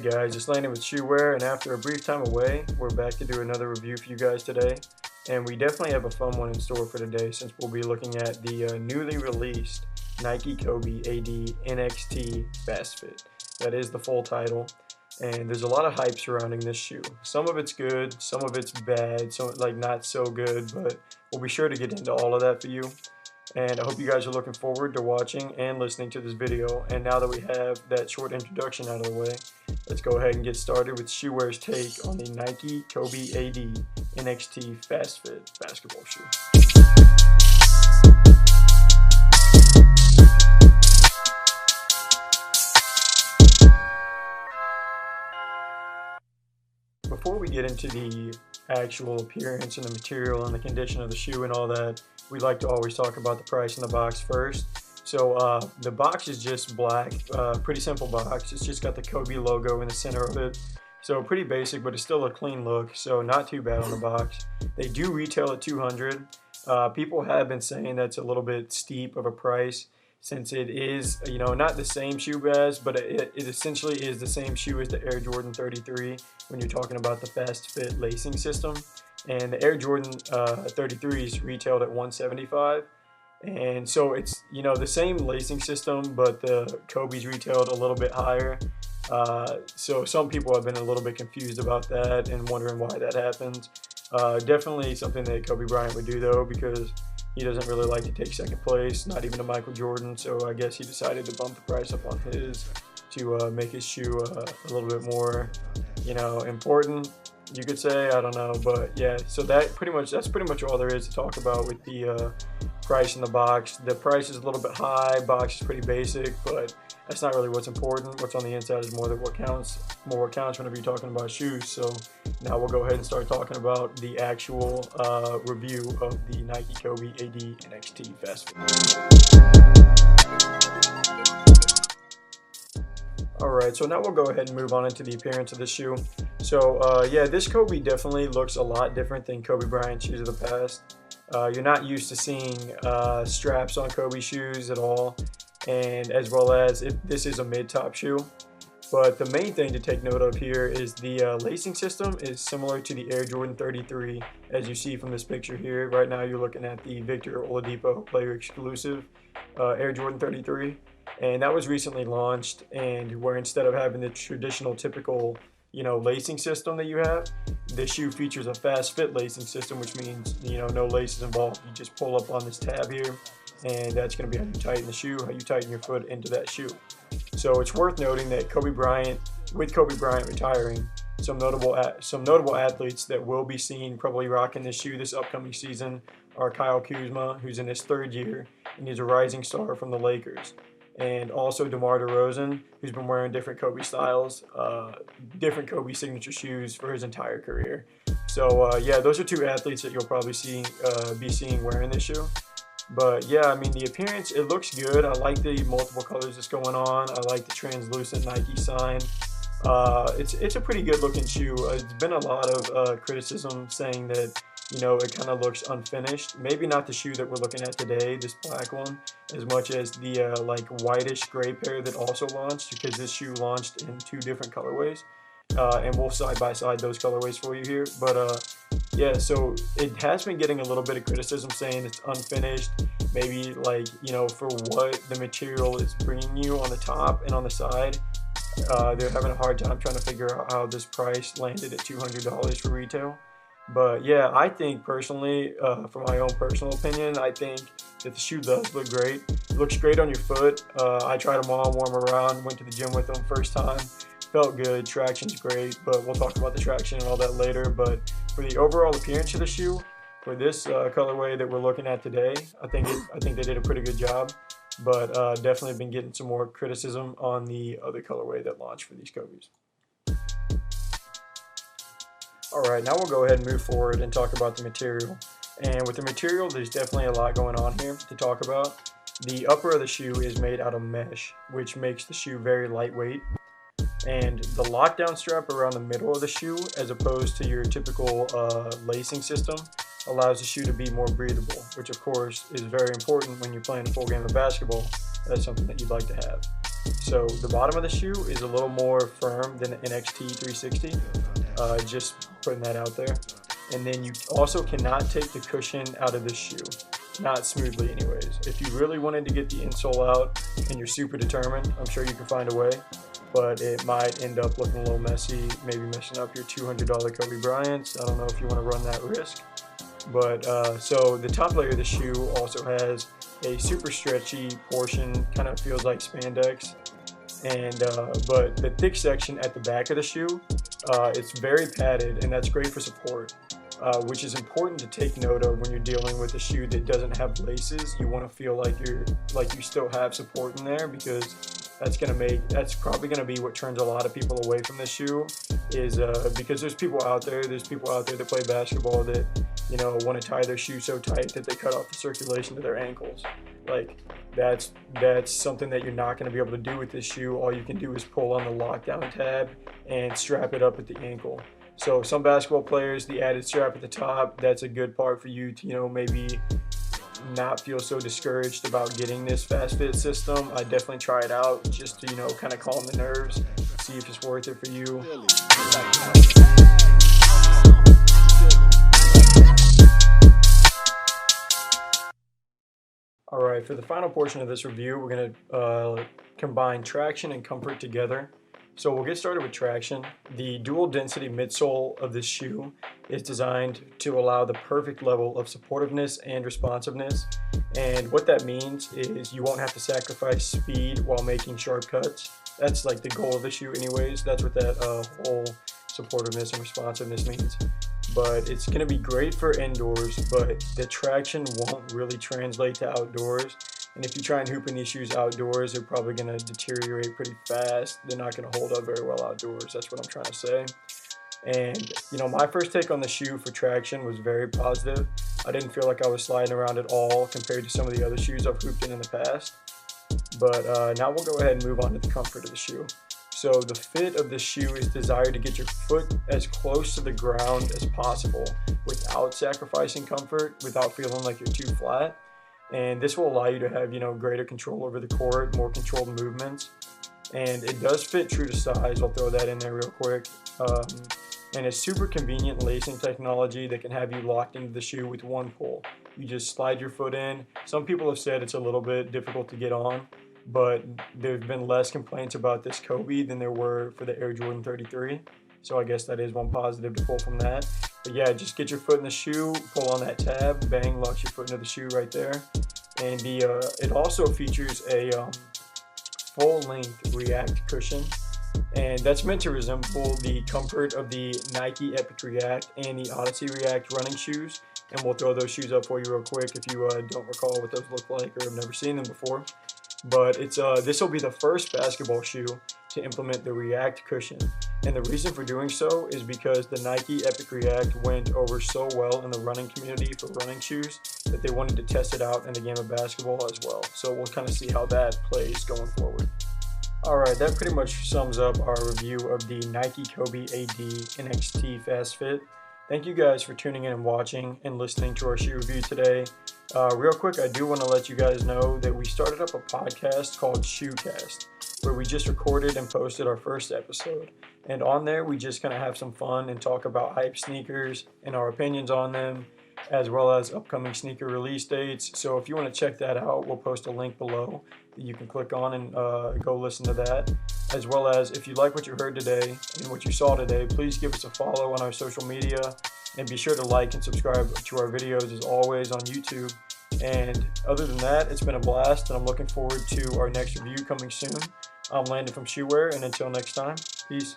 Hey guys, it's Landon with Shoeware, and after a brief time away, we're back to do another review for you guys today. And we definitely have a fun one in store for today, since we'll be looking at the newly released Nike Kobe AD NXT Fast Fit. That is the full title, and there's a lot of hype surrounding this shoe. Some of it's good, some of it's bad, some like not so good, but we'll be sure to get into all of that for you. And I hope you guys are looking forward to watching and listening to this video. And now that we have that short introduction out of the way, let's go ahead and get started with Shoeware's take on the Nike Kobe AD NXT Fast Fit basketball shoe. Before we get into the actual appearance and the material and the condition of the shoe and all that, we like to always talk about the price in the box first. So the box is just black, pretty simple box. It's just got the Kobe logo in the center of it. So pretty basic, but it's still a clean look, so not too bad on the box. They do retail at $200. People have been saying that's a little bit steep of a price, since it is, not the same shoe as, but it essentially is the same shoe as the Air Jordan 33 when you're talking about the fast fit lacing system. And the Air Jordan 33s retailed at $175, and so it's the same lacing system, but the Kobe's retailed a little bit higher. So some people have been a little bit confused about that and wondering why that happens. Definitely something that Kobe Bryant would do though, because he doesn't really like to take second place, not even to Michael Jordan. So I guess he decided to bump the price up on his to make his shoe a little bit more, important, you could say. I don't know, but yeah. So that's pretty much all there is to talk about with the price in the box. The price is a little bit high. Box is pretty basic, but that's not really what's important. What's on the inside is more what counts whenever you're talking about shoes. So now we'll go ahead and start talking about the actual review of the Nike Kobe AD NXT Fast Fit. Alright, so now we'll go ahead and move on into the appearance of the shoe. So yeah, this Kobe definitely looks a lot different than Kobe Bryant shoes of the past. You're not used to seeing straps on Kobe shoes at all, and as well as if this is a mid-top shoe. But the main thing to take note of here is the lacing system is similar to the Air Jordan 33, as you see from this picture here. Right now you're looking at the Victor Oladipo player exclusive Air Jordan 33, and that was recently launched, and where instead of having the traditional typical lacing system that you have, this shoe features a fast fit lacing system, which means no laces involved. You just pull up on this tab here, and that's going to be how you tighten the shoe, how you tighten your foot into that shoe. So it's worth noting that with Kobe Bryant retiring, some notable athletes that will be seen probably rocking this shoe this upcoming season are Kyle Kuzma, who's in his third year, and he's a rising star from the Lakers. And also DeMar DeRozan, who's been wearing different Kobe styles, different Kobe signature shoes for his entire career. So yeah, those are two athletes that you'll probably be seeing wearing this shoe. But yeah, I mean, the appearance, it looks good. I like the multiple colors that's going on. I like the translucent Nike sign. It's a pretty good looking shoe. There's been a lot of criticism saying that it kind of looks unfinished. Maybe not the shoe that we're looking at today, this black one, as much as the like whitish gray pair that also launched, because this shoe launched in two different colorways. And we'll side by side those colorways for you here. But yeah, so it has been getting a little bit of criticism saying it's unfinished. Maybe like, for what the material is bringing you on the top and on the side. They're having a hard time trying to figure out how this price landed at $200 for retail. But yeah, I think personally, from my own personal opinion, I think that the shoe does look great. It looks great on your foot. I tried them all, wore them around, went to the gym with them first time. Felt good, traction's great, but we'll talk about the traction and all that later. But for the overall appearance of the shoe, for this colorway that we're looking at today, I think they did a pretty good job. But definitely been getting some more criticism on the other colorway that launched for these Kobe's. Alright, now we'll go ahead and move forward and talk about the material. And with the material, there's definitely a lot going on here to talk about. The upper of the shoe is made out of mesh, which makes the shoe very lightweight. And the lockdown strap around the middle of the shoe, as opposed to your typical lacing system, allows the shoe to be more breathable, which of course is very important when you're playing a full game of basketball. That's something that you'd like to have. So the bottom of the shoe is a little more firm than the NXT 360. Just putting that out there. And then you also cannot take the cushion out of this shoe. Not smoothly anyways. If you really wanted to get the insole out and you're super determined, I'm sure you can find a way. But it might end up looking a little messy, maybe messing up your $200 Kobe Bryants. I don't know if you want to run that risk. But so the top layer of the shoe also has a super stretchy portion, kind of feels like spandex. And but the thick section at the back of the shoe, it's very padded, and that's great for support. Which is important to take note of when you're dealing with a shoe that doesn't have laces. You want to feel like you still have support in there, because that's probably gonna be what turns a lot of people away from this shoe, is because there's people out there that play basketball that want to tie their shoe so tight that they cut off the circulation to their ankles. Like that's something that you're not going to be able to do with this shoe. All you can do is pull on the lockdown tab and strap it up at the ankle. So some basketball players, the added strap at the top, that's a good part for you to maybe not feel so discouraged about getting this fast fit system. I definitely try it out just to kind of calm the nerves, see if it's worth it for you. All right, for the final portion of this review, we're going to combine traction and comfort together. So we'll get started with traction. The dual density midsole of this shoe is designed to allow the perfect level of supportiveness and responsiveness. And what that means is you won't have to sacrifice speed while making sharp cuts. That's like the goal of the shoe anyways. That's what that whole supportiveness and responsiveness means. But it's going to be great for indoors, but the traction won't really translate to outdoors. And if you try and hoop in these shoes outdoors, they're probably going to deteriorate pretty fast. They're not going to hold up very well outdoors. That's what I'm trying to say. And, my first take on the shoe for traction was very positive. I didn't feel like I was sliding around at all compared to some of the other shoes I've hooped in the past. But now we'll go ahead and move on to the comfort of the shoe. So the fit of the shoe is desired to get your foot as close to the ground as possible without sacrificing comfort, without feeling like you're too flat. And this will allow you to have, greater control over the court, more controlled movements. And it does fit true to size. I'll throw that in there real quick. And it's super convenient lacing technology that can have you locked into the shoe with one pull. You just slide your foot in. Some people have said it's a little bit difficult to get on, but there's been less complaints about this Kobe than there were for the Air Jordan 33. So I guess that is one positive to pull from that. But yeah, just get your foot in the shoe, pull on that tab, bang, locks your foot into the shoe right there. And it also features a full-length React cushion. And that's meant to resemble the comfort of the Nike Epic React and the Odyssey React running shoes. And we'll throw those shoes up for you real quick if you don't recall what those look like or have never seen them before. But this will be the first basketball shoe to implement the React cushion. And the reason for doing so is because the Nike Epic React went over so well in the running community for running shoes that they wanted to test it out in the game of basketball as well. So we'll kind of see how that plays going forward. Alright, that pretty much sums up our review of the Nike Kobe AD NXT Fast Fit. Thank you guys for tuning in and watching and listening to our shoe review today. Real quick, I do want to let you guys know that we started up a podcast called Shoecast, where we just recorded and posted our first episode. And on there, we just kind of have some fun and talk about hype sneakers and our opinions on them, as well as upcoming sneaker release dates. So if you want to check that out, we'll post a link below that you can click on and go listen to that. As well as if you like what you heard today and what you saw today, please give us a follow on our social media and be sure to like and subscribe to our videos as always on YouTube. And other than that, it's been a blast and I'm looking forward to our next review coming soon. I'm Landon from Shoeware, and until next time, peace.